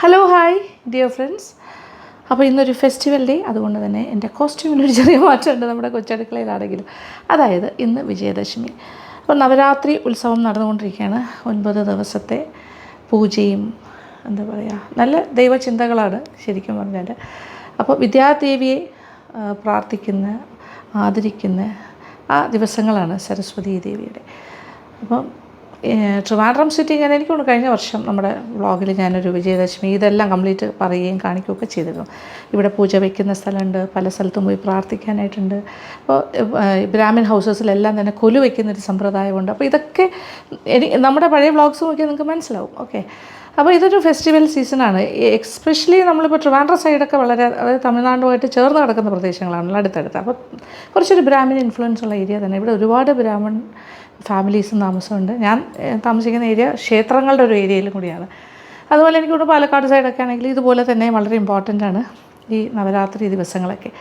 Hello hi dear friends. അപ്പോൾ ഇന്നൊരു festival day, അതുകൊണ്ട് തന്നെ എൻ്റെ കോസ്റ്റ്യൂമിനൊരു ചെറിയ മാറ്റമുണ്ട് നമ്മുടെ കൊച്ചടുക്കളയിലാണെങ്കിലും. അതായത് ഇന്ന് വിജയദശമി. അപ്പോൾ നവരാത്രി ഉത്സവം നടന്നുകൊണ്ടിരിക്കുകയാണ്. 9 ദിവസത്തെ പൂജയും എന്താ പറയുക, നല്ല ദൈവചിന്തകളാണ് ശരിക്കും പറഞ്ഞാൽ. അപ്പോൾ വിദ്യാദേവിയെ പ്രാർത്ഥിക്കുന്ന, ആദരിക്കുന്ന ആ ദിവസങ്ങളാണ് സരസ്വതി ദേവിയുടെ. അപ്പം ട്രിവാൻഡ്രം സിറ്റി ഞാൻ എനിക്കൊന്ന് കഴിഞ്ഞ വർഷം നമ്മുടെ വ്ളോഗിൽ ഞാനൊരു വിജയദശമി ഇതെല്ലാം കംപ്ലീറ്റ് പറയുകയും കാണിക്കുകയൊക്കെ ചെയ്തിരുന്നു. ഇവിടെ പൂജ വയ്ക്കുന്ന സ്ഥലമുണ്ട്, പല സ്ഥലത്തും പോയി പ്രാർത്ഥിക്കാനായിട്ടുണ്ട്. അപ്പോൾ ബ്രാഹ്മിൻ ഹൗസസിലെല്ലാം തന്നെ കൊലു വയ്ക്കുന്നൊരു സമ്പ്രദായമുണ്ട്. അപ്പോൾ ഇതൊക്കെ നമ്മുടെ പഴയ വ്ളോഗ്സ് നോക്കിയാൽ നിങ്ങൾക്ക് മനസ്സിലാവും. ഓക്കെ, അപ്പോൾ ഇതൊരു ഫെസ്റ്റിവൽ സീസണാണ്. എക്സ്പെഷ്യലി നമ്മളിപ്പോൾ ട്രിവാൻഡ്രം സൈഡൊക്കെ വളരെ, അതായത് തമിഴ്നാടുമായിട്ട് ചേർന്ന് കിടക്കുന്ന പ്രദേശങ്ങളാണല്ലോ അടുത്തടുത്ത്. അപ്പോൾ കുറച്ചൊരു ബ്രാഹ്മിൻ ഇൻഫ്ലുവൻസ് ഉള്ള ഏരിയ തന്നെ. ഇവിടെ ഒരുപാട് ബ്രാഹ്മൺ ഫാമിലീസും താമസമുണ്ട്. ഞാൻ താമസിക്കുന്ന ഏരിയ ക്ഷേത്രങ്ങളുടെ ഒരു ഏരിയയിലും കൂടിയാണ്. അതുപോലെ എനിക്കിവിടെ പാലക്കാട് സൈഡൊക്കെ ആണെങ്കിൽ ഇതുപോലെ തന്നെ വളരെ ഇമ്പോർട്ടൻ്റ് ആണ് ഈ നവരാത്രി ദിവസങ്ങളൊക്കെ.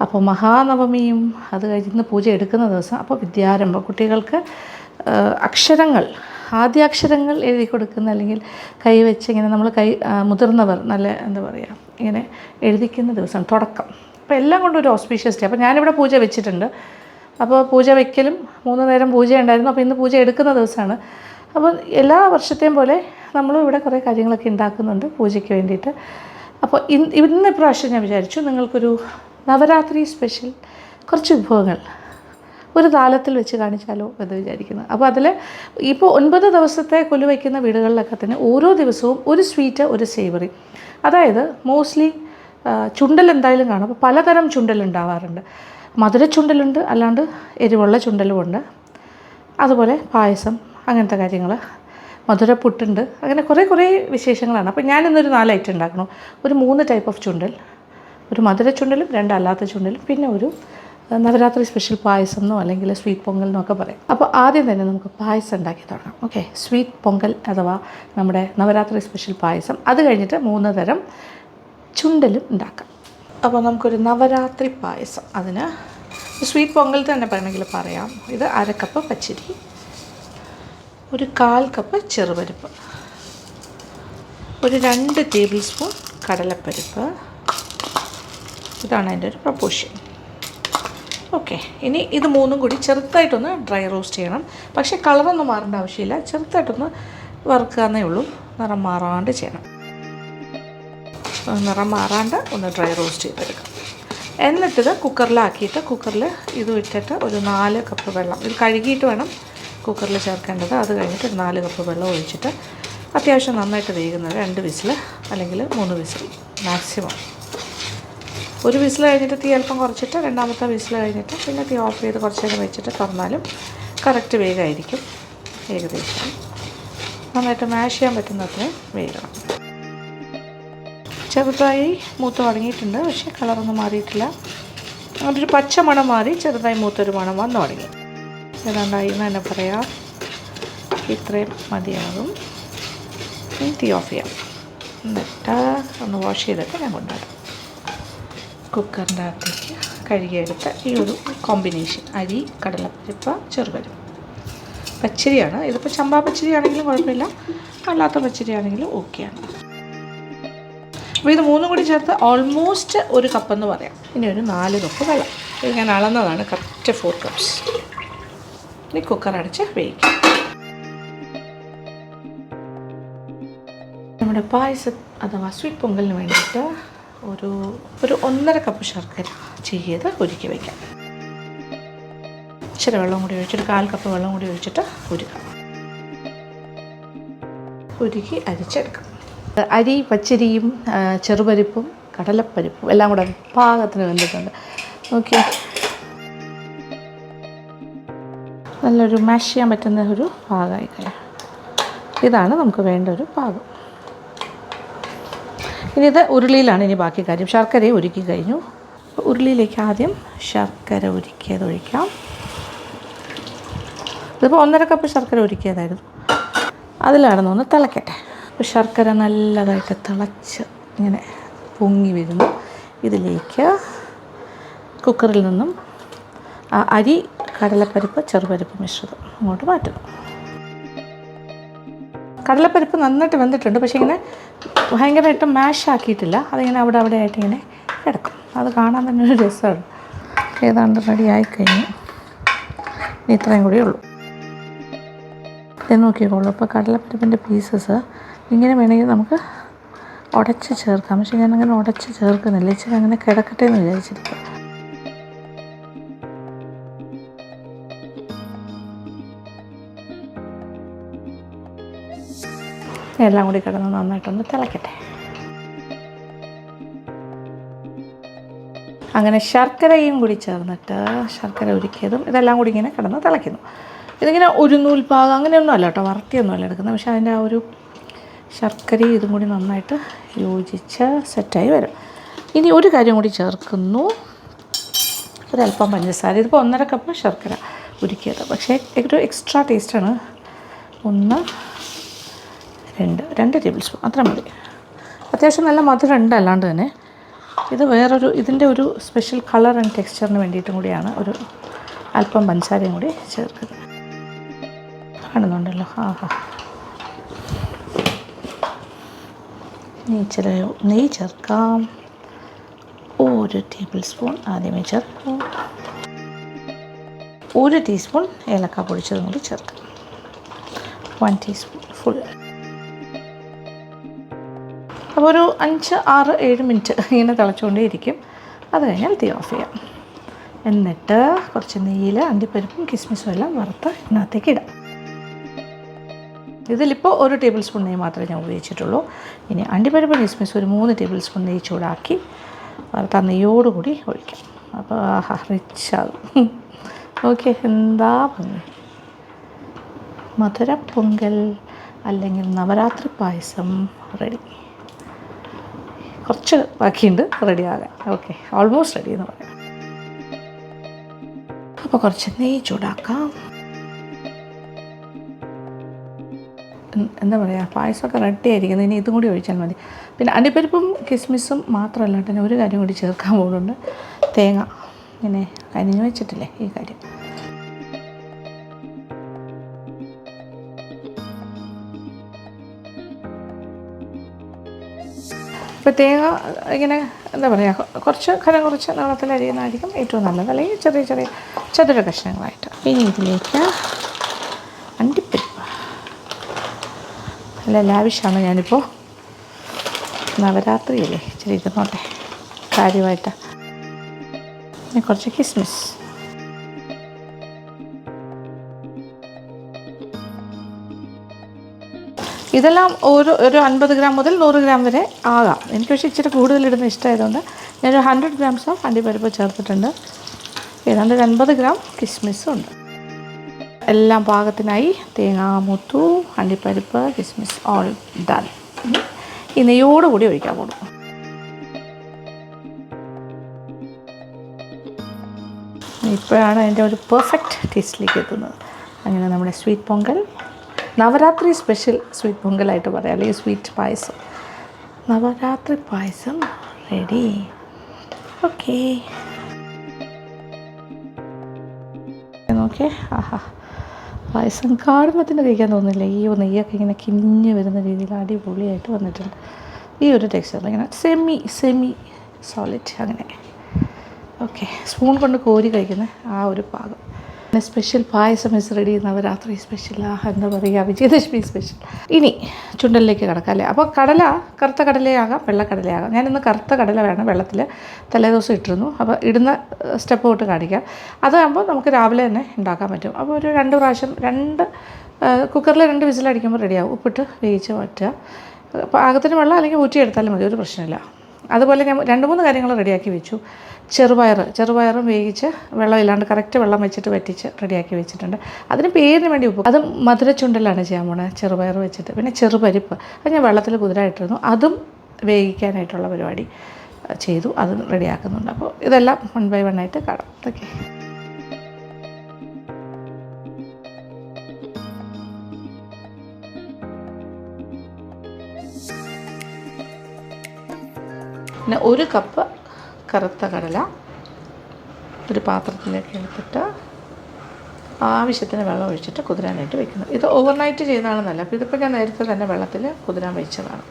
അപ്പോൾ മഹാനവമിയും അത് കഴിഞ്ഞ് പൂജ എടുക്കുന്ന ദിവസം, അപ്പോൾ വിദ്യാരംഭം, കുട്ടികൾക്ക് അക്ഷരങ്ങൾ, ആദ്യാക്ഷരങ്ങൾ എഴുതി കൊടുക്കുന്ന, അല്ലെങ്കിൽ കൈവച്ച് ഇങ്ങനെ നമ്മൾ മുതിർന്നവർ നല്ല എന്താ പറയുക ഇങ്ങനെ എഴുതിക്കുന്ന ദിവസം തുടക്കം. അപ്പോൾ എല്ലാം കൊണ്ടും ഒരു ഓസ്പീഷ്യസ് ഡേ. അപ്പോൾ ഞാനിവിടെ പൂജ വെച്ചിട്ടുണ്ട്. അപ്പോൾ പൂജ വയ്ക്കലും 3 നേരം പൂജ ഉണ്ടായിരുന്നു. അപ്പോൾ ഇന്ന് പൂജ എടുക്കുന്ന ദിവസമാണ്. അപ്പോൾ എല്ലാ വർഷത്തെയും പോലെ നമ്മളും ഇവിടെ കുറേ കാര്യങ്ങളൊക്കെ ഉണ്ടാക്കുന്നുണ്ട് പൂജയ്ക്ക് വേണ്ടിയിട്ട്. അപ്പോൾ ഇന്ന് പ്രാവശ്യം ഞാൻ വിചാരിച്ചു നിങ്ങൾക്കൊരു നവരാത്രി സ്പെഷ്യൽ കുറച്ച് വിഭവങ്ങൾ ഒരു താലത്തിൽ വെച്ച് കാണിച്ചാലോ എന്ന് വിചാരിക്കുന്നു. അപ്പോൾ അതിൽ ഇപ്പോൾ 9 ദിവസത്തെ കൊലു വയ്ക്കുന്ന വീടുകളിലൊക്കെ തന്നെ ഓരോ ദിവസവും ഒരു സ്വീറ്റ്, ഒരു സേവറി. അതായത് മോസ്റ്റ്ലി ചുണ്ടൽ എന്തായാലും കാണും. അപ്പോൾ പലതരം ചുണ്ടൽ ഉണ്ടാവാറുണ്ട്. മധുര ചുണ്ടലുണ്ട്, അല്ലാണ്ട് എരിവുള്ള ചുണ്ടലുമുണ്ട്. അതുപോലെ പായസം, അങ്ങനത്തെ കാര്യങ്ങൾ, മധുരപ്പുട്ടുണ്ട്, അങ്ങനെ കുറേ വിശേഷങ്ങളാണ്. അപ്പോൾ ഞാനിന്നൊരു 4 ഐറ്റം ഉണ്ടാക്കണം. ഒരു 3 ടൈപ്പ് ഓഫ് ചുണ്ടൽ, ഒരു മധുര ചുണ്ടലും 2 അല്ലാത്ത ചുണ്ടലും, പിന്നെ ഒരു നവരാത്രി സ്പെഷ്യൽ പായസം എന്നോ അല്ലെങ്കിൽ സ്വീറ്റ് പൊങ്കൽ എന്നൊക്കെ പറയും. അപ്പോൾ ആദ്യം തന്നെ നമുക്ക് പായസം ഉണ്ടാക്കി തുടങ്ങാം. ഓക്കെ, സ്വീറ്റ് പൊങ്കൽ അഥവാ നമ്മുടെ നവരാത്രി സ്പെഷ്യൽ പായസം. അത് കഴിഞ്ഞിട്ട് 3 തരം ചുണ്ടലും ഉണ്ടാക്കാം. അപ്പോൾ നമുക്കൊരു നവരാത്രി പായസം, അതിന് സ്വീറ്റ് പൊങ്കൽ തന്നെ വേണമെങ്കിൽ പറയാം. ഇത് 1/2 കപ്പ് പച്ചരി, ഒരു 1/4 കപ്പ് ചെറുപരിപ്പ്, ഒരു 2 ടേബിൾ സ്പൂൺ കടലപ്പരിപ്പ്. ഇതാണ് അതിൻ്റെ ഒരു പ്രപ്പോർഷൻ. ഓക്കെ, ഇനി ഇത് 3ഉം കൂടി ചെറുതായിട്ടൊന്ന് ഡ്രൈ റോസ്റ്റ് ചെയ്യണം. പക്ഷേ കളറൊന്നും മാറേണ്ട ആവശ്യമില്ല, ചെറുതായിട്ടൊന്ന് വറുക്കാന്നേ ഉള്ളൂ, നിറം മാറാണ്ട് ചെയ്യണം. നിറം മാറാണ്ട് ഒന്ന് ഡ്രൈ റോസ്റ്റ് ചെയ്തെടുക്കാം. എന്നിട്ടിത് കുക്കറിലാക്കിയിട്ട്, കുക്കറിൽ ഇത് ഇട്ടിട്ട് ഒരു 4 കപ്പ് വെള്ളം, ഇത് കഴുകിയിട്ട് വേണം കുക്കറിൽ ചേർക്കേണ്ടത്. അത് കഴിഞ്ഞിട്ട് ഒരു 4 കപ്പ് വെള്ളം ഒഴിച്ചിട്ട് അത്യാവശ്യം നന്നായിട്ട് വേകുന്നത് 2 വിസിൽ അല്ലെങ്കിൽ 3 വിസിൽ മാക്സിമം. ഒരു വിസിൽ കഴിഞ്ഞിട്ട് തീ അല്പം കുറച്ചിട്ട്, രണ്ടാമത്തെ വിസിൽ കഴിഞ്ഞിട്ട് പിന്നെ തീ ഓഫ് ചെയ്ത് കുറച്ച് നേരം വെച്ചിട്ട് തുറന്നാലും കറക്റ്റ് വേഗമായിരിക്കും. ഏകദേശം നന്നായിട്ട് മാഷ് ചെയ്യാൻ പറ്റുന്നത്രയും വേഗം. ചെറുതായി മൂത്ത് തുടങ്ങിയിട്ടുണ്ട്, പക്ഷേ കളറൊന്നും മാറിയിട്ടില്ല. അതൊരു പച്ച മണം മാറി ചെറുതായി മൂത്തൊരു മണം വന്ന് തുടങ്ങി. ഏതാണ്ടായി എന്ന് തന്നെ പറയാം. ഇത്രയും മതിയാകും. തീ ഓഫ് ചെയ്യാം. എന്നിട്ട് ഒന്ന് വാഷ് ചെയ്തിട്ട് ഞാൻ കൊണ്ടുവരാം. കുക്കറിൻ്റെ അകത്തേക്ക് കഴുകിയെടുത്ത ഈ ഒരു കോമ്പിനേഷൻ, അരി, കടലപ്പരിപ്പ്, ചെറുപരിപ്പ്, പച്ചരിയാണ്. ഇതിപ്പോൾ ചമ്പാ പച്ചരി ആണെങ്കിലും കുഴപ്പമില്ല, അല്ലാത്ത പച്ചരി ആണെങ്കിലും ഓക്കെയാണ്. അപ്പോൾ ഇത് 3ഉം കൂടി ചേർത്ത് ഓൾമോസ്റ്റ് 1 കപ്പെന്ന് പറയാം. ഇനി ഒരു 4 കപ്പ് വെള്ളം. ഇത് ഞാൻ അളന്നതാണ്, കറക്റ്റ് 4 കപ്സ്. ഇനി കുക്കർ അടച്ച് വേവിക്കാം. നമ്മുടെ പായസം അഥവാ സ്വീറ്റ് പൊങ്കലിന് വേണ്ടിയിട്ട് ഒരു 1.5 കപ്പ് ശർക്കര ചെയ്ത് ഉരുക്കി വയ്ക്കാം. ഇച്ചിരി വെള്ളം കൂടി ഒഴിച്ചിട്ട്, 1/4 കപ്പ് വെള്ളം കൂടി ഒഴിച്ചിട്ട് ഉരുക്കി അരിച്ചെടുക്കാം. അരി, പച്ചരിയും ചെറുപരിപ്പും കടലപ്പരിപ്പും എല്ലാം കൂടെ പാകത്തിന് വെന്തിട്ടുണ്ട്. ഓക്കെ, നല്ലൊരു മാഷ് ചെയ്യാൻ പറ്റുന്ന ഒരു പാകമായി കഴിഞ്ഞു. ഇതാണ് നമുക്ക് വേണ്ട ഒരു പാകം. ഇനി ഇത് ഉരുളിയിലാണ് ഇനി ബാക്കി കാര്യം. ശർക്കരയും ഉരുക്കി കഴിഞ്ഞു. ഉരുളിയിലേക്ക് ആദ്യം ശർക്കര ഉരുക്കിയത് ഒഴിക്കാം. ഇതിപ്പോൾ 1.5 കപ്പ് ശർക്കര ഉരുക്കിയതായിരുന്നു. അതിലാണെന്നൊന്ന് തിളക്കട്ടെ. അപ്പോൾ ശർക്കര നല്ലതായിട്ട് തിളച്ച് ഇങ്ങനെ പൊങ്ങി വരുന്നു. ഇതിലേക്ക് കുക്കറിൽ നിന്നും അരി, കടലപ്പരിപ്പ്, ചെറുപരിപ്പ് മിശ്രിതം അങ്ങോട്ട് മാറ്റണം. കടലപ്പരിപ്പ് നന്നായിട്ട് വെന്തിട്ടുണ്ട്, പക്ഷേ ഇങ്ങനെ ഭയങ്കരമായിട്ട് മാഷ് ആക്കിയിട്ടില്ല. അതിങ്ങനെ അവിടെ ആയിട്ട് ഇങ്ങനെ കിടക്കും. അത് കാണാൻ തന്നെ ഒരു രസമാണ്. ഏതാണ്ട് റെഡി ആയിക്കഴിഞ്ഞു. ഇനി ഇത്രയും കൂടിയേ ഉള്ളൂ. ഇത് നോക്കിക്കോളൂ. അപ്പോൾ കടലപ്പരിപ്പിൻ്റെ പീസസ് ഇങ്ങനെ വേണമെങ്കിൽ നമുക്ക് ഉടച്ച് ചേർക്കാം. പക്ഷേ ഞാനങ്ങനെ ഉടച്ച് ചേർക്കുന്നില്ല. ഇച്ചിരി അങ്ങനെ കിടക്കട്ടെ എന്ന് വിചാരിച്ചിരിക്കുക. എല്ലാം കൂടി കിടന്ന് നന്നായിട്ടൊന്ന് തിളക്കട്ടെ. അങ്ങനെ ശർക്കരയും കൂടി ചേർന്നിട്ട്, ശർക്കര ഉരുക്കിയതും ഇതെല്ലാം കൂടി ഇങ്ങനെ കിടന്ന് തിളയ്ക്കുന്നു. ഇതിങ്ങനെ ഒരു നൂൽപ്പാകം അങ്ങനെയൊന്നും അല്ല കേട്ടോ, വറുത്തിയൊന്നും അല്ല എടുക്കുന്നത്. പക്ഷേ അതിൻ്റെ ആ ഒരു ശർക്കരയും ഇതും കൂടി നന്നായിട്ട് യോജിച്ച് സെറ്റായി വരും. ഇനി ഒരു കാര്യം കൂടി ചേർക്കുന്നു, ഒരല്പം പഞ്ചസാര. ഇതിപ്പോൾ 1.5 കപ്പ് ശർക്കര ഉരുക്കിയത്, പക്ഷേ ഒരു എക്സ്ട്രാ ടേസ്റ്റാണ്. 1, 2 ടേബിൾ സ്പൂൺ അത്ര മതി. അത്യാവശ്യം നല്ല മധുരം ഉണ്ട്. അല്ലാണ്ട് തന്നെ ഇത് ഇതിൻ്റെ ഒരു സ്പെഷ്യൽ കളർ ആൻഡ് ടെക്സ്ചറിന് വേണ്ടിയിട്ടും കൂടിയാണ് ഒരു അല്പം പഞ്ചസാരയും കൂടി ചേർക്കുന്നത്. കാണുന്നുണ്ടല്ലോ. നെയ്യ് ചേർക്കാം. 1 ടേബിൾ സ്പൂൺ ആദ്യമേ ചേർക്കാം. 1 ടീസ്പൂൺ ഏലക്ക പൊടിച്ചതും കൂടി ചേർക്കാം. 1 ടീസ്പൂൺ ഫുൾ. അപ്പോൾ ഒരു 5, 6, 7 മിനിറ്റ് ഇങ്ങനെ തിളച്ചുകൊണ്ടേയിരിക്കും. അത് കഴിഞ്ഞാൽ തീ ഓഫ് ചെയ്യാം. എന്നിട്ട് കുറച്ച് നെയ്യിൽ അണ്ടിപ്പരിപ്പും കിസ്മിസും എല്ലാം വറുത്ത് ഇതിനകത്തേക്ക് ഇടാം. ഇതിലിപ്പോൾ 1 ടേബിൾ സ്പൂൺ നെയ്യ് മാത്രമേ ഞാൻ ഉപയോഗിച്ചിട്ടുള്ളൂ. ഇനി അണ്ടിപ്പരിപ്പും കിസ്മിസും ഒരു 3 ടേബിൾ സ്പൂൺ നെയ്യ് ചൂടാക്കി വറുത്ത നെയ്യോടുകൂടി ഒഴിക്കാം. അപ്പോൾ റിച്ചാകും. ഓക്കെ, എന്താ ഭംഗി. മധുര പൊങ്കൽ അല്ലെങ്കിൽ നവരാത്രി പായസം റെഡി. കുറച്ച് ബാക്കിയുണ്ട് റെഡി ആകാൻ. ഓക്കെ, ഓൾമോസ്റ്റ് റെഡി എന്ന് പറയാം. അപ്പോൾ കുറച്ച് നെയ്യ് ചൂടാക്കാം. എന്താ പറയുക, പായസമൊക്കെ റെഡി ആയിരിക്കുന്നത്. ഇനി ഇതും കൂടി ഒഴിച്ചാൽ മതി. പിന്നെ അണ്ടിപ്പരിപ്പും കിസ്മിസും മാത്രമല്ല തന്നെ ഒരു കാര്യം കൂടി ചേർക്കാൻ പോകുന്നുണ്ട്. തേങ്ങ ഇങ്ങനെ കരിഞ്ഞു വെച്ചിട്ടില്ലേ, ഈ കാര്യം. ഇപ്പോൾ തേങ്ങ ഇങ്ങനെ എന്താ പറയുക, കുറച്ച് കുറച്ച് നീളത്തിൽ അരിയുന്നതായിരിക്കും ഏറ്റവും നല്ലത്, അല്ലെങ്കിൽ ചെറിയ ചതുര കഷ്ണങ്ങളായിട്ട്. ഇനി ഇതിലേക്ക് അണ്ടിപ്പരിപ്പ് നല്ല ലാവിഷാണ്. ഞാനിപ്പോൾ നവരാത്രിയല്ലേ, ഇച്ചിരി ഇരുന്നോട്ടെ കാര്യമായിട്ട്. ഇനി കുറച്ച് കിസ്മിസ്. ഇതെല്ലാം ഒരു 50 ഗ്രാം മുതൽ 100 ഗ്രാം വരെ ആകാം. എനിക്ക് പക്ഷേ ഇച്ചിരി കൂടുതലിടുന്ന ഇഷ്ടമായതുകൊണ്ട് ഞാനൊരു 100 ഗ്രാംസ് ഓഫ് അണ്ടിപ്പരിപ്പ് ചേർത്തിട്ടുണ്ട്. ഏതാണ്ട് 50 ഗ്രാം കിസ്മിസും ഉണ്ട്. എല്ലാം പാകത്തിനായി. തേങ്ങ മുത്തു, അണ്ടിപ്പരിപ്പ്, കിസ്മിസ് ഓൾ ഡൺ. ഈ നെയ്യോടുകൂടി ഒഴിക്കാൻ പോകും. ഇപ്പോഴാണ് അതിൻ്റെ ഒരു പെർഫെക്റ്റ് ടേസ്റ്റിലേക്ക് എത്തുന്നത്. അങ്ങനെ നമ്മുടെ sweet pongal, Navaratri special sweet പൊങ്കലായിട്ട് പറയാം, അല്ലെങ്കിൽ sweet payasam, Navaratri payasam ready. Okay, നോക്കേ. പായസം കാണുമ്പോൾ തന്നെ കഴിക്കാൻ തോന്നുന്നില്ല. ഈ നെയ്യൊക്കെ ഇങ്ങനെ കിഞ്ഞ് വരുന്ന രീതിയിൽ അടിപൊളിയായിട്ട് വന്നിട്ടുണ്ട്. ഈ ഒരു ടെക്സ്ചർ ഇങ്ങനെ സെമി സോളിഡ് അങ്ങനെ. ഓക്കെ, സ്പൂൺ കൊണ്ട് കോരി കഴിക്കുന്ന ആ ഒരു പാകം. Special payasam is ready. Navratri special, എന്താ പറയുക, വിജയദശമി സ്പെഷ്യൽ. ഇനി ചുണ്ടലിലേക്ക് കിടക്കാം അല്ലേ. അപ്പോൾ കടല കറുത്ത കടലയാകാം, വെള്ളക്കടലയാകാം. ഞാനിന്ന് കറുത്ത കടല വേണം വെള്ളത്തിൽ തലേദിവസം ഇട്ടിരുന്നു. അപ്പോൾ ഇടുന്ന സ്റ്റെപ്പ് തൊട്ട് കാണിക്കാം. അതാകുമ്പോൾ നമുക്ക് രാവിലെ തന്നെ ഉണ്ടാക്കാൻ പറ്റും. അപ്പോൾ ഒരു 2 പ്രാവശ്യം കുക്കറിൽ 2 വിസിലടിക്കുമ്പോൾ റെഡിയാവും. ഉപ്പിട്ട് വേവിച്ച് വറ്റുക. പാകത്തിന് വെള്ളം അല്ലെങ്കിൽ ഊറ്റിയെടുത്താലും മതി, ഒരു പ്രശ്നമില്ല. അതുപോലെ ഞാൻ 2-3 കാര്യങ്ങൾ റെഡിയാക്കി വെച്ചു. ചെറുപയറും വേവിച്ച് വെള്ളമില്ലാണ്ട് കറക്റ്റ് വെള്ളം വെച്ചിട്ട് വറ്റിച്ച് റെഡിയാക്കി വെച്ചിട്ടുണ്ട്. അതിന് പേരിന് വേണ്ടി ഉപ്പ്, അതും മധുരച്ചുണ്ടലാണ് ചെയ്യാൻ പോണത്, ചെറുപയർ വെച്ചിട്ട്. പിന്നെ ചെറുപരിപ്പ് അത് ഞാൻ വെള്ളത്തിൽ കുതിരായിട്ടിരുന്നു, അതും വേവിക്കാനായിട്ടുള്ള പരിപാടി ചെയ്തു, അതും റെഡിയാക്കുന്നുണ്ട്. അപ്പോൾ ഇതെല്ലാം 1 by 1 ആയിട്ട് കാണാം. ഓക്കെ, പിന്നെ 1 കപ്പ് കറുത്ത കടല ഒരു പാത്രത്തിലേക്ക് എടുത്തിട്ട് ആവശ്യത്തിന് വെള്ളം ഒഴിച്ചിട്ട് കുതിരാനായിട്ട് വെക്കുന്നത്. ഇത് ഓവർനൈറ്റ് ചെയ്യുന്നതാണെന്നല്ല, അപ്പോൾ ഇതിപ്പോൾ ഞാൻ നേരത്തെ തന്നെ വെള്ളത്തിൽ കുതിരാൻ വെച്ചതാണ്.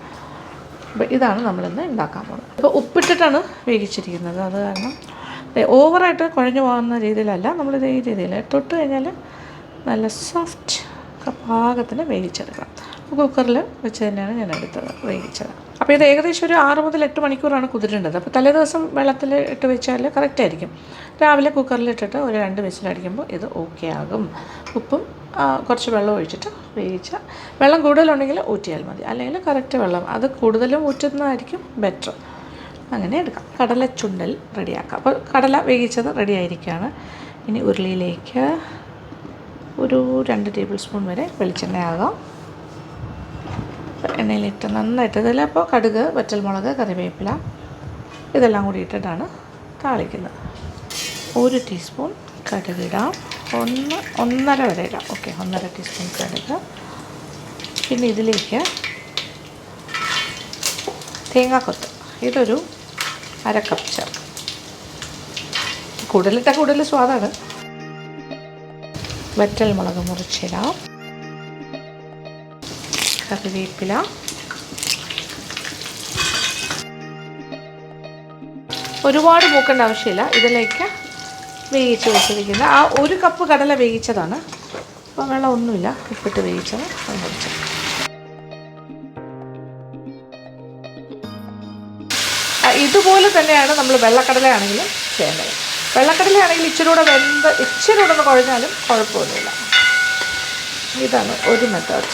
അപ്പോൾ ഇതാണ് നമ്മളിന്ന് ഉണ്ടാക്കാൻ പോകുന്നത്. ഇപ്പോൾ ഉപ്പിട്ടിട്ടാണ് വേവിച്ചിരിക്കുന്നത്, അത് കാരണം ഓവറായിട്ട് കുഴഞ്ഞു പോകുന്ന രീതിയിലല്ല, നമ്മളിത് ഈ രീതിയിൽ തൊട്ട് കഴിഞ്ഞാൽ നല്ല സോഫ്റ്റ് പാകത്തിന് വേവിച്ചെടുക്കണം. കുക്കറിൽ വെച്ച് തന്നെയാണ് ഞാൻ എടുത്തത് വേവിച്ചത്. അപ്പോൾ ഇത് ഏകദേശം ഒരു 6 മുതൽ 8 മണിക്കൂറാണ് കുതിരേണ്ടത്. അപ്പോൾ തലേ ദിവസം വെള്ളത്തിൽ ഇട്ട് വെച്ചാൽ കറക്റ്റായിരിക്കും. രാവിലെ കുക്കറിലിട്ടിട്ട് ഒരു 2 വിസിലടിക്കുമ്പോൾ ഇത് ഓക്കെ ആകും. ഉപ്പും കുറച്ച് വെള്ളം ഒഴിച്ചിട്ട് വേവിച്ച, വെള്ളം കൂടുതലുണ്ടെങ്കിൽ ഊറ്റിയാൽ മതി, അല്ലെങ്കിൽ കറക്റ്റ് വെള്ളം, അത് കൂടുതലും ഊറ്റുന്നതായിരിക്കും ബെറ്റർ. അങ്ങനെ എടുക്കാം. കടല ചുണ്ടൽ റെഡിയാക്കാം. അപ്പോൾ കടല വേവിച്ചത് റെഡി ആയിരിക്കുകയാണ്. ഇനി ഉരുളിയിലേക്ക് ഒരു 2 ടേബിൾ സ്പൂൺ വരെ വെളിച്ചെണ്ണയാകാം. എണ്ണയിലിട്ട് നന്നായിട്ട് ഇതിൽ അപ്പോൾ കടുക്, വറ്റൽമുളക്, കറിവേപ്പില ഇതെല്ലാം കൂടി ഇട്ടിട്ടാണ് താളിക്കുന്നത്. 1 ടീസ്പൂൺ കടുക് ഇടാം, 1.5 വരെ ഇടാം. ഓക്കെ, 1.5 ടീസ്പൂൺ കടുക്. പിന്നെ ഇതിലേക്ക് തേങ്ങാക്കൊത്ത്, ഇതൊരു 1/2 കപ്പ് ചേർക്കാം. കൂടുതലിട്ടാൽ കൂടുതൽ സ്വാദാണ്. വറ്റൽമുളക് മുറിച്ചിടാം, കറിവേപ്പില, ഒരുപാട് മൂക്കേണ്ട ആവശ്യമില്ല. ഇതിലേക്ക് വേവിച്ച് വെച്ചിരിക്കുന്ന ആ 1 കപ്പ് കടല വേവിച്ചതാണ്, അപ്പോൾ വെള്ളം ഒന്നുമില്ല, ഉപ്പിട്ട് വേവിച്ചത് അത് മുറിച്ചത്. ഇതുപോലെ തന്നെയാണ് നമ്മൾ വെള്ളക്കടലയാണെങ്കിലും ചെയ്യേണ്ടത്. വെള്ളക്കടലയാണെങ്കിൽ ഇച്ചിരി കൂടെ ഒന്ന് കുഴഞ്ഞാലും കുഴപ്പമൊന്നുമില്ല. ഇതാണ് ഒരു മെത്തേഡ്.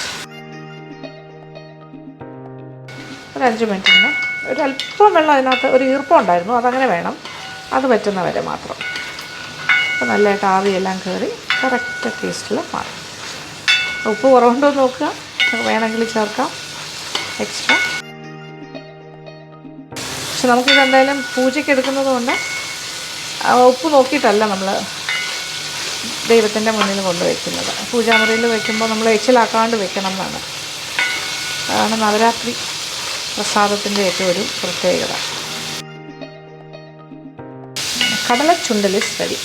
ഒരു 5 മിനിറ്റിന് ഒരല്പം വെള്ളം അതിനകത്ത്, ഒരു ഈർപ്പം ഉണ്ടായിരുന്നു, അതങ്ങനെ വേണം, അത് പറ്റുന്നവരെ മാത്രം. അപ്പോൾ നല്ലതായിട്ട് ആവിയെല്ലാം കയറി കറക്റ്റ് ടേസ്റ്റിൽ മാറും. ഉപ്പ് കുറവുണ്ടോ എന്ന് നോക്കുക, വേണമെങ്കിൽ ചേർക്കാം എക്സ്ട്രാ. പക്ഷെ നമുക്കിത് എന്തായാലും പൂജയ്ക്ക് എടുക്കുന്നത് കൊണ്ട് ഉപ്പ് നോക്കിയിട്ടല്ല നമ്മൾ ദൈവത്തിൻ്റെ മുന്നിൽ കൊണ്ടുവയ്ക്കുന്നത്. പൂജാമുറിയിൽ വയ്ക്കുമ്പോൾ നമ്മൾ എച്ചിലാക്കാണ്ട് വെക്കണം എന്നാണ്. അതാണ് നവരാത്രി പ്രസാദത്തിൻ്റെ ഏറ്റവും ഒരു പ്രത്യേകത. കടല ചുണ്ടൽ ഇസ് റെഡി.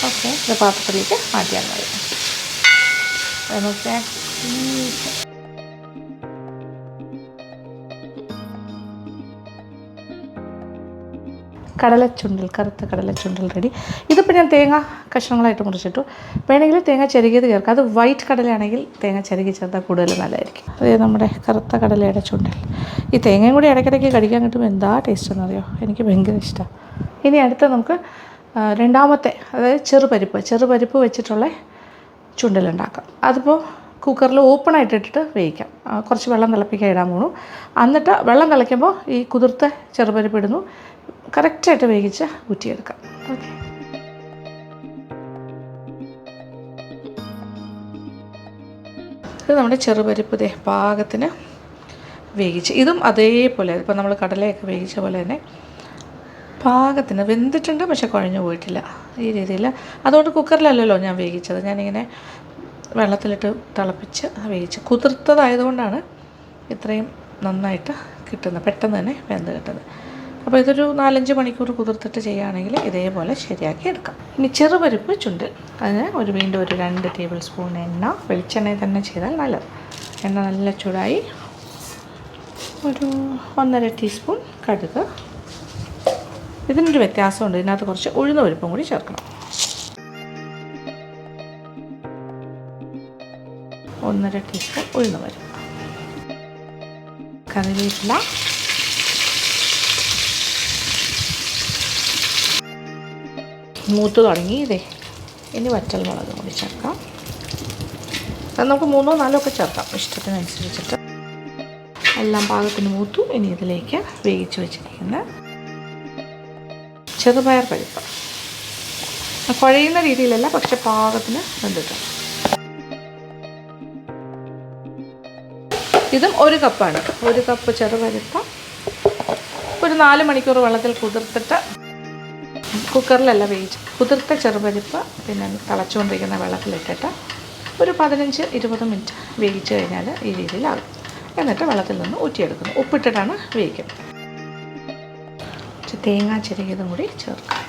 ഓക്കെ, ഇത് പാത്രത്തിലേക്ക് മാറ്റിയാൽ മതി. നോക്കിയാൽ കടലച്ചുണ്ടൽ, കറുത്ത കടലച്ചുണ്ടൽ റെഡി. ഇതിപ്പോൾ ഞാൻ തേങ്ങ കഷ്ണങ്ങളായിട്ട് മുറിച്ചിട്ടു. വേണമെങ്കിൽ തേങ്ങ ചിരകിയത് ചേർക്കാം. അത് വൈറ്റ് കടലയാണെങ്കിൽ തേങ്ങ ചിരകി ചേർത്താൽ കൂടുതൽ നല്ലതായിരിക്കും. അതേ നമ്മുടെ കറുത്ത കടലയുടെ ചുണ്ടൽ. ഈ തേങ്ങയും കൂടി ഇടയ്ക്കിടയ്ക്ക് കടിക്കാൻ കിട്ടുമ്പോൾ എന്താ ടേസ്റ്റ് എന്നറിയോ, എനിക്ക് ഭയങ്കര ഇഷ്ടമാണ്. ഇനി അടുത്ത നമുക്ക് രണ്ടാമത്തെ, അതായത് ചെറുപരിപ്പ് വെച്ചിട്ടുള്ള ചുണ്ടലുണ്ടാക്കാം. അതിപ്പോൾ കുക്കറിൽ ഓപ്പണായിട്ട് ഇട്ടിട്ട് വേവിക്കാം. കുറച്ച് വെള്ളം തിളപ്പിക്കാൻ ഇടാൻ പോണു. എന്നിട്ട് വെള്ളം തിളയ്ക്കുമ്പോൾ ഈ കുതിർത്ത ചെറുപരിപ്പ് ഇടുന്നു, കറക്റ്റായിട്ട് വേവിച്ച് ഊറ്റിയെടുക്കാം. ഓക്കെ, ഇത് നമ്മുടെ ചെറുപരിപ്പ് പാകത്തിന് വേവിച്ച്, ഇതും അതേപോലെ ഇപ്പോൾ നമ്മൾ കടലയൊക്കെ വേവിച്ച പോലെ തന്നെ പാകത്തിന് വെന്തിട്ടുണ്ട്, പക്ഷെ കുഴഞ്ഞു പോയിട്ടില്ല ഈ രീതിയിൽ. അതുകൊണ്ട് കുക്കറിലല്ലല്ലോ ഞാൻ വേവിച്ചത്, ഞാനിങ്ങനെ വെള്ളത്തിലിട്ട് തിളപ്പിച്ച് വേവിച്ച് കുതിർത്തതായതുകൊണ്ടാണ് ഇത്രയും നന്നായിട്ട് കിട്ടുന്നത്, പെട്ടെന്ന് തന്നെ വെന്ത് കിട്ടുന്നത്. അപ്പോൾ ഇതൊരു 4-5 മണിക്കൂർ കുതിർത്തിട്ട് ചെയ്യുകയാണെങ്കിൽ ഇതേപോലെ ശരിയാക്കി എടുക്കാം. ഇനി ചെറുപരിപ്പ് ചുണ്ടൽ, അതിന് വീണ്ടും ഒരു 2 ടേബിൾ സ്പൂൺ എണ്ണ, വെളിച്ചെണ്ണയിൽ തന്നെ ചെയ്താൽ നല്ലത്. എണ്ണ നല്ല ചൂടായി, ഒരു 1.5 ടീസ്പൂൺ കടുക്. ഇതിനൊരു വ്യത്യാസമുണ്ട്, ഇതിനകത്ത് കുറച്ച് ഉഴുന്ന പരിപ്പും കൂടി ചേർക്കണം. 1.5 ടീസ്പൂൺ ഉഴുന്ന പരിപ്പ്, കറിവേപ്പില, മൂത്ത് തുടങ്ങി. ഇനി വറ്റൽമുളക് കൂടി ചേർക്കാം. അത് നമുക്ക് 3-4 ഒക്കെ ചേർക്കാം ഇഷ്ടത്തിനനുസരിച്ചിട്ട്. എല്ലാം പാകത്തിന് മൂത്തു. ഇനി ഇതിലേക്ക് വേവിച്ച് വെച്ചിരിക്കുന്ന ചെറുപയർ പരിപ്പ്, കുഴയുന്ന രീതിയിലല്ല, പക്ഷെ പാകത്തിന് വെന്തിട്ട്. ഇതും 1 കപ്പാണ്. 1 കപ്പ് ചെറുപരിപ്പ് ഒരു 4 മണിക്കൂർ വെള്ളത്തിൽ കുതിർത്തിട്ട്, കുക്കറിലല്ല വേവിച്ച്, കുതിർത്ത ചെറുപരിപ്പ് പിന്നെ തിളച്ചുകൊണ്ടിരിക്കുന്ന വെള്ളത്തിലിട്ടിട്ട് ഒരു 15-20 മിനിറ്റ് വേവിച്ച് കഴിഞ്ഞാൽ ഈ രീതിയിലാകും. എന്നിട്ട് വെള്ളത്തിൽ നിന്ന് ഊറ്റിയെടുക്കുന്നു. ഉപ്പിട്ടിട്ടാണ് വേവിക്കുന്നത്. തേങ്ങ ചിരകിയതും കൂടി ചേർക്കാം.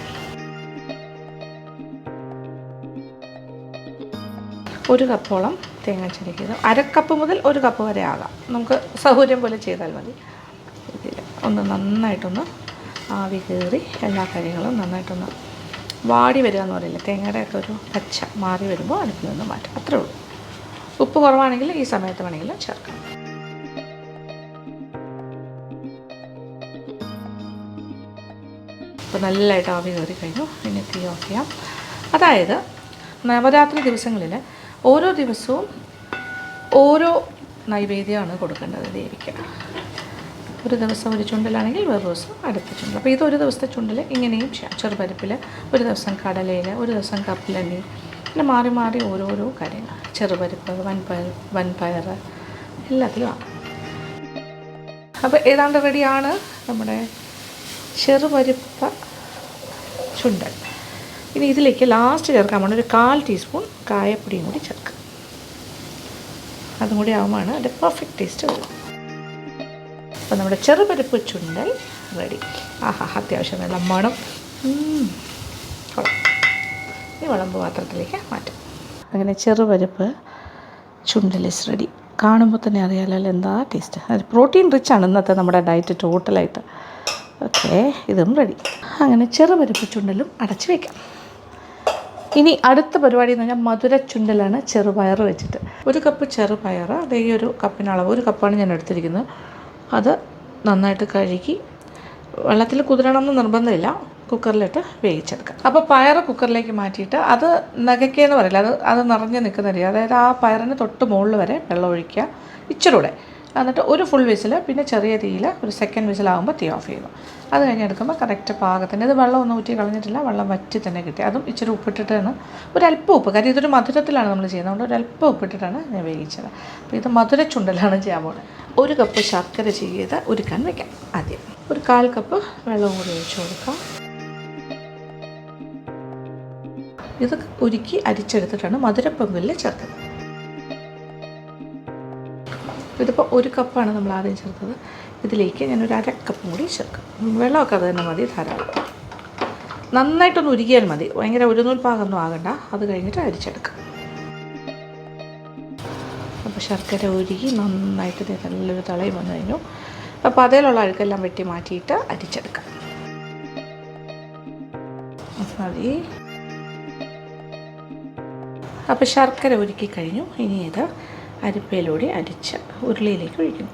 1 കപ്പോളം തേങ്ങ ചിരകിയത്, 1/2 കപ്പ് മുതൽ 1 കപ്പ് വരെ ആകാം, നമുക്ക് സൗകര്യം പോലെ ചെയ്താൽ മതി. ഇതിൽ ഒന്ന് നന്നായിട്ടൊന്ന് ആവി കയറി എല്ലാ കാര്യങ്ങളും നന്നായിട്ടൊന്ന് വാടി വരിക എന്ന് പറയില്ല, തേങ്ങയുടെയൊക്കെ ഒരു പച്ച മാറി വരുമ്പോൾ അടുപ്പിൽ നിന്ന് മാറ്റും. അത്രേ ഉള്ളൂ. ഉപ്പ് കുറവാണെങ്കിൽ ഈ സമയത്ത് വേണമെങ്കിൽ ചേർക്കാം. ഇപ്പോൾ നല്ലതായിട്ട് ആവി കയറി കഴിഞ്ഞു. ഇനി തീ ഓഫ് ചെയ്യാം. അതായത് നവരാത്രി ദിവസങ്ങളിൽ ഓരോ ദിവസവും ഓരോ നൈവേദ്യമാണ് കൊടുക്കേണ്ടത് ദേവിക്ക്. ഒരു ദിവസം ഒരു ചുണ്ടലാണെങ്കിൽ വേറെ ദിവസം അടുത്ത ചുണ്ടൽ. അപ്പോൾ ഇതൊരു ദിവസത്തെ ചുണ്ടൽ ഇങ്ങനെയും ചെയ്യാം. ചെറുപരിപ്പിൽ ഒരു ദിവസം കടലയിൽ, ഒരു ദിവസം കപ്പലണ്ടി, പിന്നെ മാറി മാറി ഓരോരോ കാര്യങ്ങൾ. ചെറുപരിപ്പ്, വൻപയർ എല്ലാത്തിലും ആണ്. അപ്പോൾ ഏതാണ്ട് റെഡിയാണ് നമ്മുടെ ചെറുപരിപ്പ് ചുണ്ടൽ. ഇനി ഇതിലേക്ക് ലാസ്റ്റ് ചേർക്കാൻ വേണ്ടി ഒരു 1/4 ടീസ്പൂൺ കായപ്പൊടിയും കൂടി ചേർക്കുക. അതും കൂടി ആകുമ്പോഴാണ് അതിൻ്റെ പെർഫെക്റ്റ് ടേസ്റ്റ് വരും. അപ്പോൾ നമ്മുടെ ചെറുപരിപ്പ് ചുണ്ടൽ റെഡി. അത്യാവശ്യം നല്ല മണം. കൊള്ളാം. ഈ വിളമ്പ് പാത്രത്തിലേക്ക് മാറ്റാം. അങ്ങനെ ചെറുപരിപ്പ് ചുണ്ടൽ ഇസ് റെഡി. കാണുമ്പോൾ തന്നെ അറിയാമല്ലോ എന്താ ടേസ്റ്റ്. അത് പ്രോട്ടീൻ റിച്ച് ആണ് ഇന്നത്തെ നമ്മുടെ ഡയറ്റ് ടോട്ടലായിട്ട്. ഓക്കെ, ഇതും റെഡി. അങ്ങനെ ചെറുപരിപ്പ് ചുണ്ടലും അടച്ച് വയ്ക്കാം. ഇനി അടുത്ത പരിപാടി എന്ന് പറഞ്ഞാൽ മധുര ചുണ്ടലാണ്, ചെറുപയർ വെച്ചിട്ട്. 1 കപ്പ് ചെറുപയർ, അതേ ഈ ഒരു കപ്പിനളവ് 1 കപ്പാണ് ഞാൻ എടുത്തിരിക്കുന്നത്. അത് നന്നായിട്ട് കഴുകി വെള്ളത്തിൽ കുതിരണമെന്ന് നിർബന്ധമില്ല, കുക്കറിലിട്ട് വേവിച്ചെടുക്കാം. അപ്പോൾ പയർ കുക്കറിലേക്ക് മാറ്റിയിട്ട് അത് നകയ്ക്കുകയെന്ന് പറയില്ല, അത് നിറഞ്ഞ് നിൽക്കുന്ന രീതി. അതായത് ആ പയറിന് തൊട്ട് മുകളിൽ വരെ വെള്ളം ഒഴിക്കുക, ഇച്ചിരൂടെ. എന്നിട്ട് ഒരു ഫുൾ വിസിൽ, പിന്നെ ചെറിയ തീയിൽ ഒരു സെക്കൻഡ് വിസിലാകുമ്പോൾ തീ ഓഫ് ചെയ്യുന്നു. അത് കഴിഞ്ഞെടുക്കുമ്പോൾ കറക്റ്റ് പാകത്തിന്. ഇത് വെള്ളം ഒന്നും ഊറ്റി കളഞ്ഞിട്ടില്ല, വെള്ളം വറ്റി തന്നെ കിട്ടി. അതും ഇച്ചിരി ഉപ്പിട്ടിട്ടാണ്, ഒരല്പം ഉപ്പ്, കാര്യം ഇതൊരു മധുരത്തിലാണ് നമ്മൾ ചെയ്യുന്നത്, അതുകൊണ്ട് ഒരല്പം ഉപ്പിട്ടിട്ടാണ് ഞാൻ വേവിച്ചത്. അപ്പോൾ ഇത് മധുര ചുണ്ടലാണ് ചെയ്യാൻ പോകുന്നത്. 1 കപ്പ് ശർക്കര ചെയ്ത് ഉരുക്കാൻ വയ്ക്കാം. ആദ്യം ഒരു 1/4 കപ്പ് വെള്ളവും കൂടി ഒഴിച്ച് കൊടുക്കാം. ഇത് ഉരുക്കി അരിച്ചെടുത്തിട്ടാണ് മധുരപ്പൊങ്കലിൽ ചേർക്കുന്നത്. ഇതിപ്പോൾ 1 കപ്പാണ് നമ്മൾ ആദ്യം ചേർത്തത്. ഇതിലേക്ക് ഞാനൊരു 1/2 കപ്പും കൂടി ചേർക്കാം. വെള്ളമൊക്കെ അത് തന്നെ മതി, ധാരാളം. നന്നായിട്ടൊന്ന് ഉരുകിയാൽ മതി, ഭയങ്കര ഒരു നൂൽ പാകമൊന്നും ആകണ്ട. അത് കഴിഞ്ഞിട്ട് അരിച്ചെടുക്കാം. അപ്പോൾ ശർക്കര ഉരുകി നന്നായിട്ട് നല്ലൊരു തിളയും വന്നു കഴിഞ്ഞു. അപ്പോൾ അതിലുള്ള അഴുക്കെല്ലാം വെട്ടി മാറ്റിയിട്ട് അരിച്ചെടുക്കാം. മതി. അപ്പോൾ ശർക്കര ഉരുക്കി കഴിഞ്ഞു. ഇനി ഇത് അരിപ്പയിലൂടെ അരിച്ച് ഉരുളിയിലേക്ക് ഒഴിക്കുന്നു.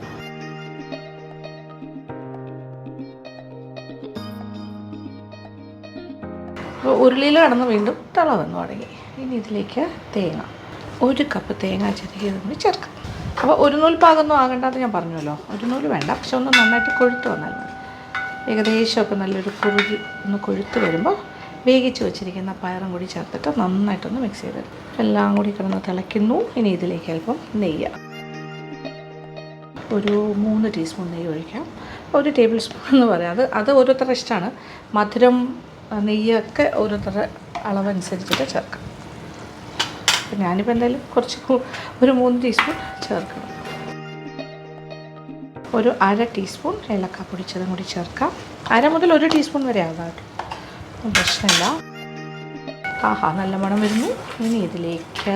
അപ്പോൾ ഉരുളിയിൽ കടന്ന് വീണ്ടും തിള വന്നു തുടങ്ങി. ഇനി ഇതിലേക്ക് തേങ്ങ, 1 കപ്പ് തേങ്ങ ചിരകിയത് കൂടി ചേർക്കാം. അപ്പോൾ ഒരു നൂൽ പാകമൊന്നും ആകണ്ടെന്ന് ഞാൻ പറഞ്ഞല്ലോ, ഒരു നൂല് വേണ്ട, പക്ഷെ ഒന്ന് നന്നായിട്ട് കൊഴുത്ത് വന്നാൽ മതി. ഏകദേശമൊക്കെ നല്ലൊരു കുറുകി ഒന്ന് കൊഴുത്ത് വരുമ്പോൾ വേവിച്ച് വെച്ചിരിക്കുന്ന പയറും കൂടി ചേർത്തിട്ട് നന്നായിട്ടൊന്ന് മിക്സ് ചെയ്തെടുക്കും. എല്ലാം കൂടി കിടന്ന് തിളയ്ക്കുന്നു. ഇനി ഇതിലേക്ക് അല്പം നെയ്യ്, ഒരു 3 ടീസ്പൂൺ നെയ്യ് ഒഴിക്കാം. 1 ടേബിൾ സ്പൂൺ എന്ന് പറയാം. അത് ഓരോരുത്തരുടെ ഇഷ്ടമാണ്. മധുരം നെയ്യൊക്കെ ഓരോരുത്തരുടെ അളവനുസരിച്ചിട്ട് ചേർക്കാം. അപ്പം ഞാനിപ്പോൾ എന്തായാലും കുറച്ച് ഒരു 3 ടീസ്പൂൺ ചേർക്കണം. ഒരു 1/2 ടീസ്പൂൺ ഏലക്ക പൊടിച്ചതും കൂടി ചേർക്കാം. 1/2 മുതൽ 1 ടീസ്പൂൺ വരെ ആകാം കേട്ടോ, പ്രശ്നമില്ല. നല്ല മണം വരുന്നു. ഇനി ഇതിലേക്ക്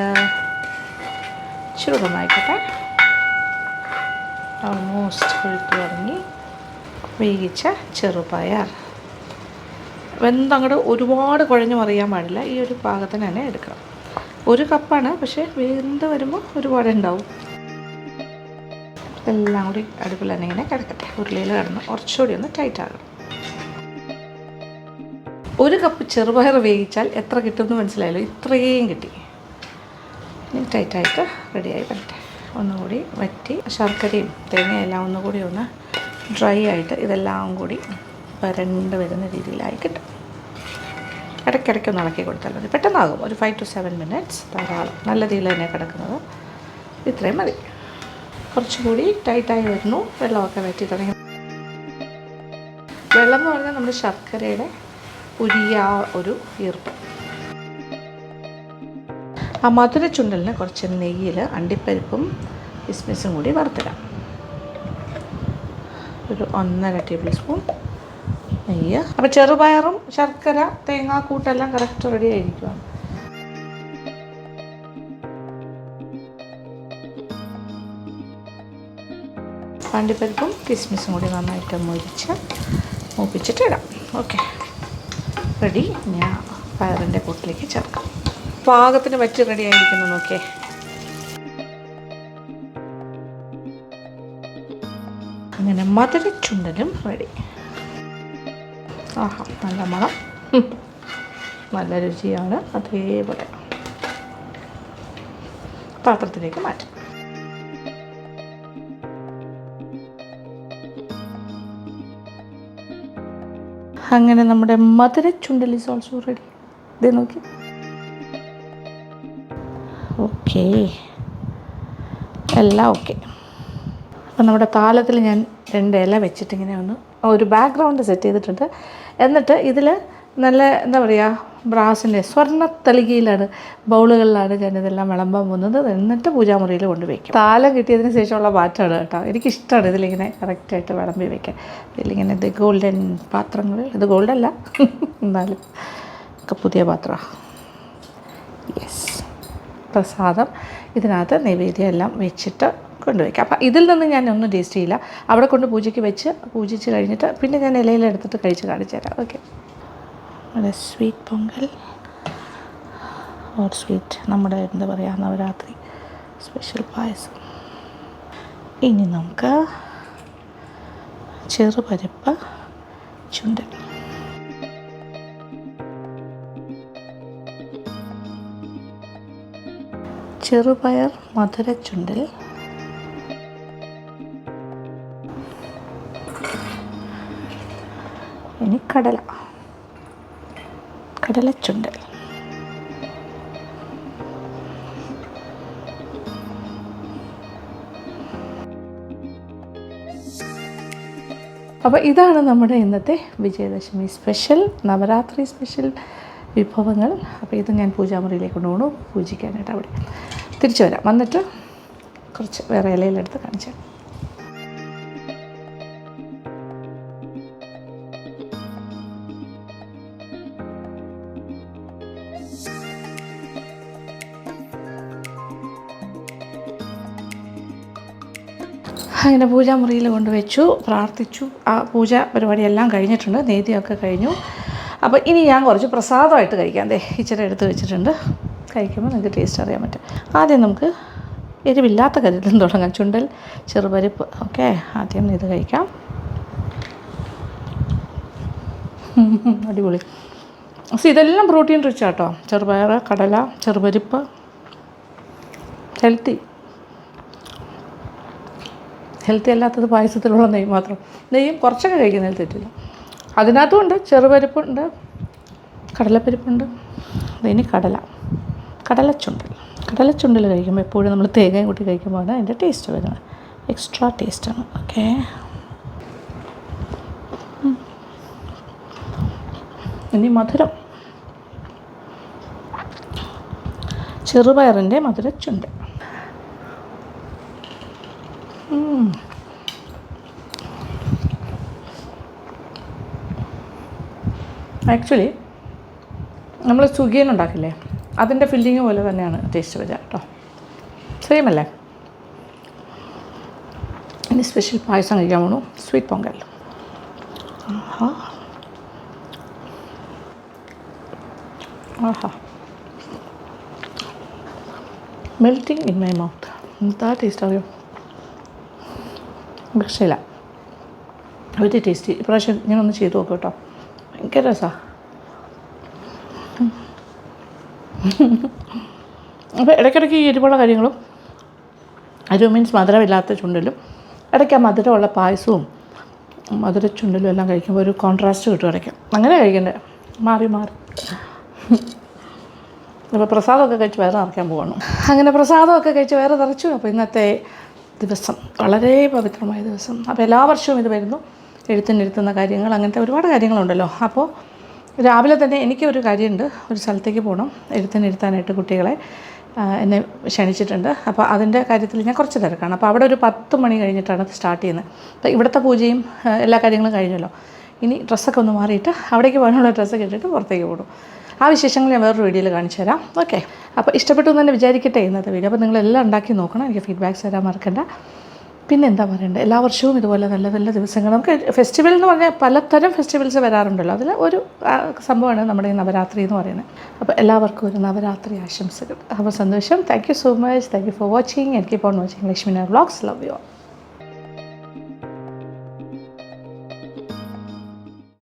ചെറുതായിക്കോട്ടെ, ഓൾമോസ്റ്റ് കൊഴുത്ത് തുടങ്ങി വേവിച്ച ചെറുപയർ. വെന്തങ്ങോട്ട് ഒരുപാട് കുഴഞ്ഞു മറിയാൻ പാടില്ല, ഈ ഒരു പാകത്തിന് തന്നെ എടുക്കണം. 1 കപ്പാണ്, പക്ഷേ വെന്ത് വരുമ്പോൾ ഒരുപാട് ഉണ്ടാവും. എല്ലാം കൂടി അടുപ്പിൽ തന്നെ ഇങ്ങനെ കിടക്കട്ടെ. ഉരുളിയിൽ കിടന്ന് കുറച്ചുകൂടി ഒന്ന് ടൈറ്റ് ആകണം. 1 കപ്പ് ചെറുപയർ വേവിച്ചാൽ എത്ര കിട്ടുമെന്ന് മനസ്സിലായല്ലോ, ഇത്രയും കിട്ടി. ഇനി ടൈറ്റായിട്ട് റെഡിയായി വരട്ടെ. ഒന്നുകൂടി വറ്റി ശർക്കരയും തേങ്ങയെല്ലാം ഒന്നുകൂടി ഒന്ന് ഡ്രൈ ആയിട്ട് ഇതെല്ലാം കൂടി വരണ്ട് വരുന്ന രീതിയിലായി കിട്ടും. ഇടയ്ക്കിടയ്ക്കൊന്ന് ഇളക്കി കൊടുത്താൽ മതി, പെട്ടെന്നാകും. ഒരു 5 to 7 minutes ധാരാളം. നല്ല തീയിൽ തന്നെ കിടക്കുന്നത്, ഇത്രയും മതി. കുറച്ചുകൂടി ടൈറ്റായി വരുന്നു, വെള്ളമൊക്കെ വറ്റി തുടങ്ങി. വെള്ളം എന്ന് പറഞ്ഞാൽ നമ്മുടെ ശർക്കരയുടെ ഉരിയ ഒരു ഈർപ്പം. ആ മധുര ചുണ്ടലിന് കുറച്ച് നെയ്യിൽ അണ്ടിപ്പരിപ്പും കിസ്മിസും കൂടി വറുത്തിടാം. ഒരു 1.5 ടേബിൾ സ്പൂൺ നെയ്യ്. അപ്പോൾ ചെറുപയറും ശർക്കര തേങ്ങാക്കൂട്ടെല്ലാം കറക്റ്റ് റെഡി ആയിരിക്കുവാണ്. അണ്ടിപ്പരിപ്പും കിസ്മിസും കൂടി നന്നായിട്ട് മൂപ്പിച്ചിട്ട് ഇടാം. Okay, ready. ഞാൻ പയറിൻ്റെ കൂട്ടിലേക്ക് ചേർക്കാം. പാകത്തിന് വറ്റി റെഡി ആയിരിക്കുന്നു. നോക്കിയേ, അങ്ങനെ മധുരച്ചുണ്ടലും റെഡി. ആഹാ, നല്ല മണം, നല്ല രുചിയാണ്. അതേപോലെ പാത്രത്തിലേക്ക് മാറ്റാം. അങ്ങനെ നമ്മുടെ മധുരച്ചുണ്ടൽ ഈസ് ഓൾസോ റെഡി. ഇതേ നോക്കി. ഓക്കെ, എല്ലാം ഓക്കെ. അപ്പം നമ്മുടെ താലത്തിൽ ഞാൻ 2 ഇല വെച്ചിട്ട് ഇങ്ങനെ ഒന്ന് ഒരു ബാക്ക്ഗ്രൗണ്ട് സെറ്റ് ചെയ്തിട്ടുണ്ട്. എന്നിട്ട് ഇതിൽ നല്ല എന്താ പറയുക, ബ്രാസിൻ്റെ സ്വർണ്ണ തളികയിലാണ്, ബൗളുകളിലാണ് ഞാനിതെല്ലാം വിളമ്പാൻ പോകുന്നത്. എന്നിട്ട് പൂജാമുറിയിൽ കൊണ്ട് വയ്ക്കും. താലം കിട്ടിയതിന് ശേഷമുള്ള മാറ്റമാണ് കേട്ടോ. എനിക്കിഷ്ടമാണ് ഇതിലിങ്ങനെ കറക്റ്റായിട്ട് വിളമ്പി വയ്ക്കാൻ. ഇതിലിങ്ങനെ ഇത് ഗോൾഡൻ പാത്രങ്ങൾ, ഇത് ഗോൾഡല്ല എന്നാലും ഒക്കെ പുതിയ പാത്രമാണ്. യെസ്, പ്രസാദം ഇതിനകത്ത് നൈവേദ്യം എല്ലാം വെച്ചിട്ട് കൊണ്ടുവയ്ക്കാം. അപ്പം ഇതിൽ നിന്ന് ഞാൻ ഒന്നും ടേസ്റ്റ് ചെയ്യില്ല. അവിടെ കൊണ്ട് പൂജയ്ക്ക് വെച്ച് പൂജിച്ച് കഴിഞ്ഞിട്ട് പിന്നെ ഞാൻ ഇലയിലെടുത്തിട്ട് കഴിച്ച് കാണിച്ചു തരാം. ഓക്കെ, നമ്മുടെ സ്വീറ്റ് പൊങ്കൽ ഓർ സ്വീറ്റ്, നമ്മുടെ എന്താ പറയുക, നവരാത്രി സ്പെഷ്യൽ പായസം. ഇനി നമുക്ക് ചെറുപരിപ്പ് ചുണ്ടൻ. ചെറുപയർ മധുരച്ചുണ്ടൽ, ഇനി കടലച്ചുണ്ടൽ. അപ്പോൾ ഇതാണ് നമ്മുടെ ഇന്നത്തെ വിജയദശമി സ്പെഷ്യൽ, നവരാത്രി സ്പെഷ്യൽ വിഭവങ്ങൾ. അപ്പോൾ ഇത് ഞാൻ പൂജാമുറിയിലേക്ക് കൊണ്ടുപോകണു പൂജിക്കാനായിട്ട്. അവിടെ തിരിച്ചു വരാം, വന്നിട്ട് കുറച്ച് വേറെ ഇലയിലെടുത്ത് കാണിച്ചു. അങ്ങനെ പൂജാമുറിയിൽ കൊണ്ടുവച്ചു, പ്രാർത്ഥിച്ചു. ആ പൂജ പരിപാടിയെല്ലാം കഴിഞ്ഞിട്ടുണ്ട്, നേദ്യമൊക്കെ കഴിഞ്ഞു. അപ്പോൾ ഇനി ഞാൻ കുറച്ച് പ്രസാദമായിട്ട് കഴിക്കാം. ഇച്ചിരി എടുത്ത് വെച്ചിട്ടുണ്ട്. കഴിക്കുമ്പോൾ നിങ്ങൾക്ക് ടേസ്റ്റ് അറിയാൻ പറ്റും. ആദ്യം നമുക്ക് എരിവില്ലാത്ത കാര്യത്തിൽ തുടങ്ങാം. ചുണ്ടൽ ചെറുപരിപ്പ്. ഓക്കെ, ആദ്യം ഇത് കഴിക്കാം. അടിപൊളി. ഇതെല്ലാം പ്രോട്ടീൻ റിച്ച് ആട്ടോ. ചെറുപയർ, കടല, ചെറുപരിപ്പ്, ഹെൽത്തി അല്ലാത്തത് പായസത്തിലുള്ള നെയ്യ് മാത്രം. നെയ്യും കുറച്ചൊക്കെ കഴിക്കുന്നതിൽ തെറ്റില്ല. അതിനകത്തുമുണ്ട് ചെറുപരിപ്പുണ്ട്, കടലപ്പരിപ്പുണ്ട്. അതിന് കടലച്ചുണ്ടൽ കഴിക്കുമ്പോൾ എപ്പോഴും നമ്മൾ തേങ്ങയും കൂട്ടി കഴിക്കുമ്പോഴാണ് അതിൻ്റെ ടേസ്റ്റ് വരുന്നത്. എക്സ്ട്രാ ടേസ്റ്റാണ്. ഓക്കെ, ഇനി മധുരം. ചെറുപയറിൻ്റെ മധുരച്ചുണ്ടൽ. ആക്ച്വലി നമ്മൾ സുഖിയൻ ഉണ്ടാക്കില്ലേ, അതിൻ്റെ ഫില്ലിങ് പോലെ തന്നെയാണ് ടേസ്റ്റ് വരിക കേട്ടോ. സെയിം അല്ലേ. ഇനി സ്പെഷ്യൽ പായസം കഴിക്കാൻ പോണു, sweet Pongal. Aaha, melting in my mouth. എന്താ ടേസ്റ്റ് അറിയോ, രക്ഷയില്ല. ഒരു ടേസ്റ്റി. ഇപ്രാവശ്യം ഞാനൊന്ന് ചെയ്ത് നോക്കും കേട്ടോ, ഭയങ്കര രസമാണ്. അപ്പോൾ ഇടയ്ക്കിടയ്ക്ക് ഈ എരിവുള്ള കാര്യങ്ങളും, എരിവ് മീൻസ് മധുരമില്ലാത്ത ചുണ്ടലും, ഇടയ്ക്ക് ആ മധുരമുള്ള പായസവും മധുരച്ചുണ്ടലും എല്ലാം കഴിക്കുമ്പോൾ ഒരു കോൺട്രാസ്റ്റ് കിട്ടും ഇടയ്ക്ക്. അങ്ങനെ കഴിക്കണ്ടേ, മാറി. അപ്പോൾ പ്രസാദമൊക്കെ കഴിച്ച് വയറ് നിറയ്ക്കാൻ പോവാണ്. അങ്ങനെ പ്രസാദമൊക്കെ കഴിച്ച് വയറ് നിറച്ചു. അപ്പോൾ ഇന്നത്തെ ദിവസം വളരെ പവിത്രമായ ദിവസം. അപ്പോൾ എല്ലാ വർഷവും ഇത് വരുന്നു. എഴുത്തിനിരുത്തുന്ന കാര്യങ്ങൾ, അങ്ങനത്തെ ഒരുപാട് കാര്യങ്ങളുണ്ടല്ലോ. അപ്പോൾ രാവിലെ തന്നെ എനിക്കൊരു കാര്യമുണ്ട്, ഒരു സ്ഥലത്തേക്ക് പോകണം. എഴുത്തിനിരുത്താനായിട്ട് കുട്ടികളെ എന്നെ ക്ഷണിച്ചിട്ടുണ്ട്. അപ്പോൾ അതിൻ്റെ കാര്യത്തിൽ ഞാൻ കുറച്ച് തിരക്കാണ്. അപ്പോൾ അവിടെ ഒരു 10 മണി കഴിഞ്ഞിട്ടാണ് അത് സ്റ്റാർട്ട് ചെയ്യുന്നത്. അപ്പോൾ ഇവിടുത്തെ പൂജയും എല്ലാ കാര്യങ്ങളും കഴിഞ്ഞല്ലോ. ഇനി ഡ്രസ്സൊക്കെ ഒന്ന് മാറിയിട്ട് അവിടേക്ക് പോകാനുള്ള ഡ്രസ്സൊക്കെ ഇട്ടിട്ട് പുറത്തേക്ക് പോകും. ആ വിശേഷങ്ങൾ ഞാൻ വേറൊരു വീഡിയോയിൽ കാണിച്ചു തരാം. ഓക്കെ, അപ്പോൾ ഇഷ്ടപ്പെട്ടു എന്ന് തന്നെ വിചാരിക്കട്ടെ ഇന്നത്തെ വീഡിയോ. അപ്പോൾ നിങ്ങളെല്ലാം ഉണ്ടാക്കി നോക്കണം, എനിക്ക് ഫീഡ്ബാക്ക്സ് തരാൻ മറക്കണ്ട. പിന്നെ എന്താ പറയണ്ടത്, എല്ലാ വർഷവും ഇതുപോലെ നല്ല നല്ല ദിവസങ്ങൾ നമുക്ക് ഫെസ്റ്റിവൽ എന്ന് പറഞ്ഞാൽ പലതരം ഫെസ്റ്റിവൽസ് വരാറുണ്ടല്ലോ. അതിൽ ഒരു സംഭവമാണ് നമ്മുടെ ഈ നവരാത്രി എന്ന് പറയുന്നത്. അപ്പോൾ എല്ലാവർക്കും ഒരു നവരാത്രി ആശംസകൾ. അപ്പോൾ സന്തോഷം. Thank you so much. Thank you for watching and keep on watching Lakshmi vlogs. Love you all.